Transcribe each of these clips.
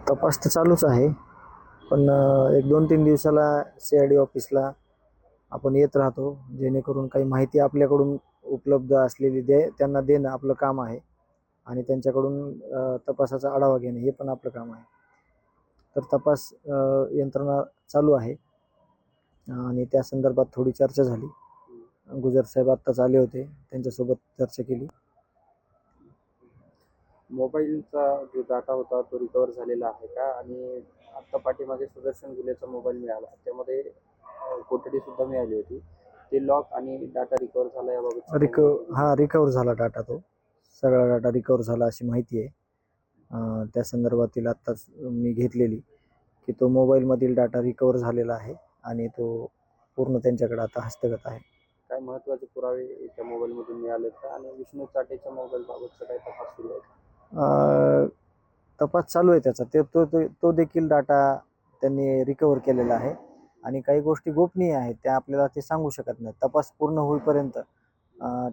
तपास तर चालूच आहे. पण एक 2-3 दिवसाला CID ऑफिसला आपण येत राहतो, जेणेकरून काही माहिती आपल्याकडून उपलब्ध असलेली त्यांना देणं आपलं काम आहे आणि त्यांच्याकडून तपासाचा आढावा घेणं हे पण आपलं काम आहे. तर तपास यंत्रणा चालू आहे आणि त्या संदर्भात थोडी चर्चा झाली. गुजर साहेब आत्ताच आले होते, त्यांच्यासोबत चर्चा केली. मोबाईलचा जो डाटा होता तो रिकवर झालेला आहे का? आणि आत्ता पाठीमागे सुदर्शन गुलेचा मोबाईल मिळाला, त्यामध्ये कोठडी सुद्धा मिळाली होती. ते लॉक आणि डाटा रिकवर झाला याबाबत रिकवर झाला डाटा, तो सगळा डाटा रिकवर झाला अशी माहिती आहे. त्या संदर्भातील आत्ताच मी घेतलेली की तो मोबाईलमधील डाटा रिकवर झालेला आहे आणि तो पूर्ण त्यांच्याकडे आता हस्तगत आहे. काय महत्त्वाचे पुरावे त्या मोबाईलमधून मिळालेत का? आणि विष्णू चाटेच्या मोबाईलबाबतचा काही तपास सुरू आहे का? तपास चालू आहे त्याचा. तो देखील डाटा त्यांनी रिकवर केलेला आहे आणि काही गोष्टी गोपनीय आहेत, त्या आपल्याला ते सांगू शकत नाहीत. तपास पूर्ण होईपर्यंत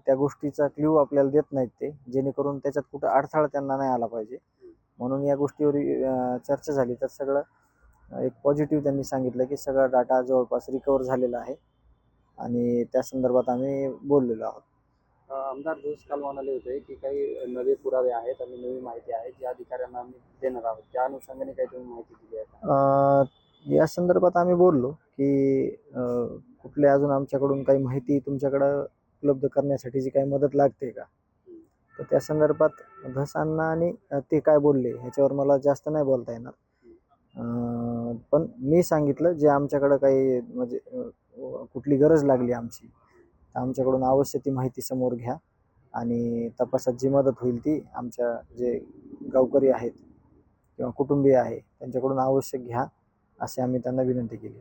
त्या गोष्टीचा क्ल्यू आपल्याला देत नाहीत ते, जेणेकरून त्याच्यात कुठं अडथळा त्यांना नाही आला पाहिजे. म्हणून या गोष्टीवर चर्चा झाली. तर सगळं एक पॉझिटिव्ह त्यांनी सांगितलं की सगळा डाटा जवळपास रिकवर झालेला आहे आणि त्या संदर्भात आम्ही बोललेलो आहोत. आमदार जोस काल म्हणाले होते की काही नवे पुरावे आहेत आणि नवी माहिती आहे ज्या अधिकाऱ्यांना आम्ही देणार आहोत, त्या अनुषंगाने काही तुम्ही माहिती दिली आहे का? या संदर्भात आम्ही बोललो की कुठले अजून आमच्याकडून काही माहिती तुमच्याकडं उपलब्ध करण्यासाठीची काही मदत लागते का? तर त्या संदर्भात धस अण्णा आणि ते काय बोलले ह्याच्यावर मला जास्त नाही बोलता येणार. पण मी सांगितलं जे आमच्याकडं काही म्हणजे कुठली गरज लागली आमची, तर आमच्याकडून अवश्य ती माहिती समोर घ्या आणि तपासात जी मदत होईल ती आमच्या जे गावकरी आहेत किंवा कुटुंबीय आहे त्यांच्याकडून आवश्यक घ्या, असे आम्ही त्यांना विनंती केली.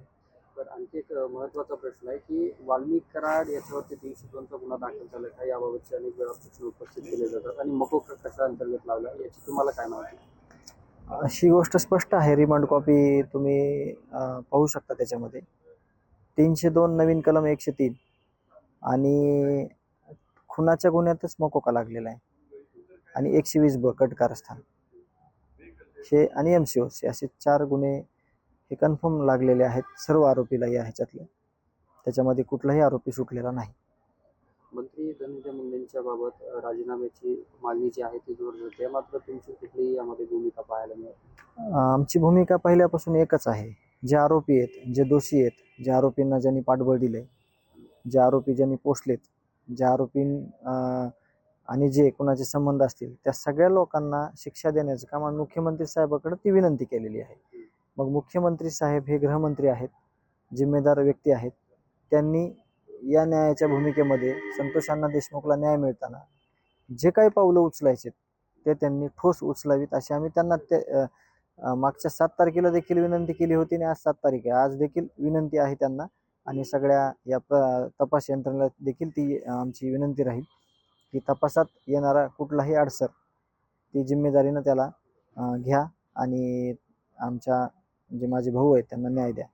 तर आणखी एक महत्त्वाचा प्रश्न आहे की वाल्मिक कराड याच्यावरती 302चा गुन्हा दाखल झाला का याबाबतचे अनेक वेळा प्रश्न उपस्थित केले जातात आणि मकोका कशा अंतर्गत लावला याची तुम्हाला काय माहिती? अशी गोष्ट स्पष्ट आहे, रिमांड कॉपी तुम्ही पाहू शकता. त्याच्यामध्ये 302 नवीन कलम 103 आणि खुनाच्या गुन्ह्यातच मकोका लागलेला आहे आणि 120 कट कारस्थान हे आणि MCOC असे 4 गुन्हे हे कन्फर्म लागलेले आहेत सर्व आरोपीला या ह्याच्यातले. त्याच्यामध्ये कुठलाही आरोपी सुटलेला नाही. मंत्री धनंजय मुंडेंच्या बाबत राजीनाम्याची मागणी जी आहे ती जोर धरते, मात्र तुमची कुठलीही यामध्ये भूमिका पाहायला मिळते? आमची भूमिका पहिल्यापासून एकच आहे. जे आरोपी आहेत, जे दोषी आहेत, ज्या आरोपींना ज्यांनी पाठबळ दिले, जे आरोपी ज्यांनी पोसलेत, ज्या आणि जे कोणाचे संबंध असतील त्या सगळ्या लोकांना शिक्षा देण्याचं काम आम्ही मुख्यमंत्री साहेबाकडे ती विनंती केलेली आहे. मग मुख्यमंत्री साहेब हे गृहमंत्री आहेत, जिम्मेदार व्यक्ती आहेत. त्यांनी या न्यायाच्या भूमिकेमध्ये संतोष अण्णा देशमुखला न्याय मिळताना जे काही पावलं उचलायचे ते त्यांनी ठोस उचलावीत अशी आम्ही त्यांना मागच्या 7 तारखेला देखील विनंती केली होती आणि आज 7 तारीख आहे. आज देखील विनंती आहे त्यांना आणि सगळ्या या तपास यंत्रणेला देखील ती आमची विनंती राहील की तपासात येणारा कुठलाही अडसर ती जिम्मेदारीनं त्याला घ्या आणि आमच्या जे माझे भाऊ आहेत त्यांना न्याय द्या.